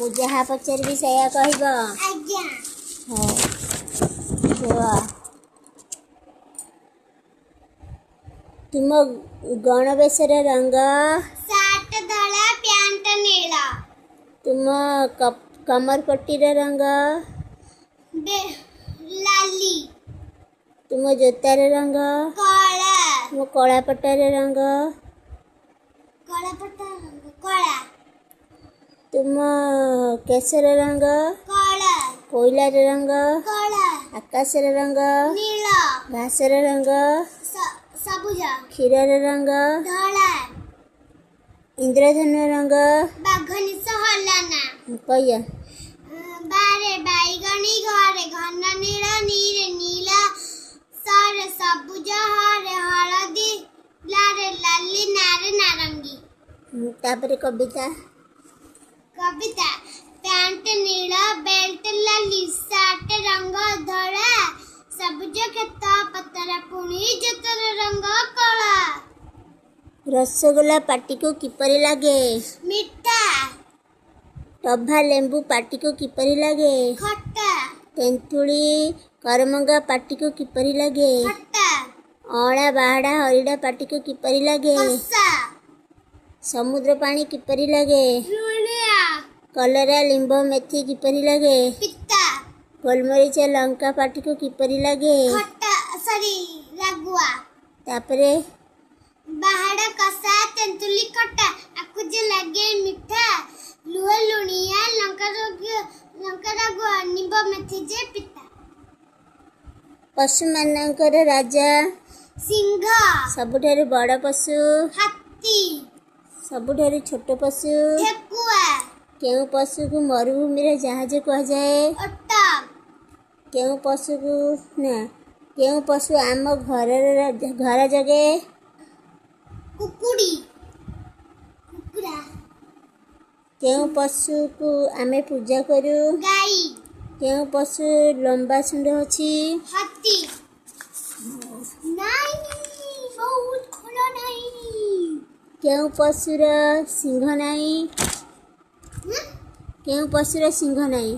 ମୁଁ ଯାହା ପଚାରିବି ସେଇଆ କହିବ। ଆଜ୍ଞା। ହଉ କୁହ। ତୁମ ଗଣବେଶର ରଙ୍ଗ? ସାର୍ଟ ଧଳା, ପ୍ୟାଣ୍ଟ ନୀଳ। ତୁମ କମରପଟ୍ଟିର ରଙ୍ଗ? ଲାଲି। ତୁମ ଜୋତାର ରଙ୍ଗ? କଳା। ତୁମ କଳାପଟାର ରଙ୍ଗ? କଳା। ତୁମ କେଶର ରଙ୍ଗ? କଳା। କୋଇଲାର ରଙ୍ଗ? କଳା। ଆକାଶର ରଙ୍ଗ? ନୀଳ। ଘାସର ରଙ୍ଗ? ସବୁଜ। କ୍ଷୀରର ରଙ୍ଗ? ଧଳା। ଇନ୍ଦ୍ରଧନୁ ରଙ୍ଗ? ବାଘନିଶ ହଲାନା। କହିଆ। ବାରେ ବାଇଗଣୀ, ଘରେ ଘନ ନୀଳ, ନୀରେ ନୀଳ, ସରେ ସବୁଜ, ହରେ ହଳଦୀ, ଲାରେ ଲାଲି, ନାରେ ନାରଙ୍ଗୀ। ତାପରେ କବିତା। ପ୍ୟାଣ୍ଟ ନୀଳ, ବେଲ୍ଟ ଲାଲି, ସାର୍ଟ ରଙ୍ଗ ଧଳା, ସବୁଜ କ୍ଷେତ ପତର, ପୁଣି ଜୋତାର ରଙ୍ଗ କଳା। ରସଗୋଲା ପାଟିକୁ କିପରି ଲାଗେ? ମିଠା। ଟଭା ଲେମ୍ବୁ ପାଟିକୁ କିପରି ଲାଗେ? ଖଟା। ତେନ୍ତୁଳି କରମଙ୍ଗା ପାଟିକୁ କିପରି ଲାଗେ? ଖଟା। ଅଁଳା ବାହାଡ଼ା ହରିଡ଼ା ପାଟିକୁ କିପରି ଲାଗେ? କଷା। ସମୁଦ୍ର ପାଣି କିପରି ଲାଗେ? ଲୁଣିଆ। କଲରା ଲିମ୍ବ ମେଥି କିପରି ଲାଗେ? ପିତା। ଗୋଲମରିଚ ଲଙ୍କା ପାଟିକୁ କିପରି ଲାଗେ? ରାଗୁଆ। ତାପରେ ବାହାଡ଼ା କଷା, ତେନ୍ତୁଳି ଖଟା, ଆକୁ ଯେ ଲାଗେ ମିଠା, ଲୁହ ଲୁଣିଆ, ଲଙ୍କା ରାଗୁଆ, ନିମ୍ବ ମେଥି ଯେ ପିତା। ପଶୁମାନଙ୍କର ରାଜା? ସିଂହ। ସବୁଠାରୁ ବଡ଼ ପଶୁ? ହାତୀ। ସବୁଠାରୁ ଛୋଟ ପଶୁ? ଠେକୁଆ। କେଉଁ ପଶୁକୁ ମରୁଭୂମିର ଜାହାଜ କୁହାଯାଏ? ଓଟ। କେଉଁ ପଶୁ ଆମ ଘର ଜଗେ? କୁକୁଡ଼ା। କେଉଁ ପଶୁକୁ ଆମେ ପୂଜା କରୁ? ଗାଈ। କେଉଁ ପଶୁ ଲମ୍ବା ଶୁଣ୍ଢ ଅଛି? ହାତୀ। କେଉଁ ପଶୁର ସିଂହ ନାହିଁ? କେଉଁ ପଶୁର ସିଂହ ନାହିଁ?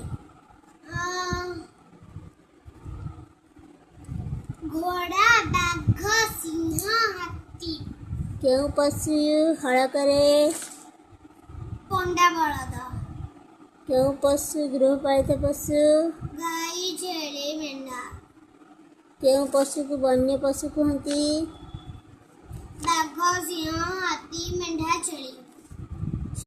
ଘୋଡ଼ା, ବାଘ, ସିଂହ, ହାତୀ। କେଉଁ ପଶୁ ହଳ କରେ? ପଣ୍ଡା ବଳଦ। କେଉଁ ପଶୁ ଗୃହପାଳିତ ପଶୁ? ଗାଈ, ଛେଳି, ମେଣ୍ଢା। କେଉଁ ପଶୁକୁ ବନ୍ୟ ପଶୁ କୁହନ୍ତି? ବାଘ, ସିଂହ, ହାତୀ, ମେଣ୍ଢା, ଛେଳି।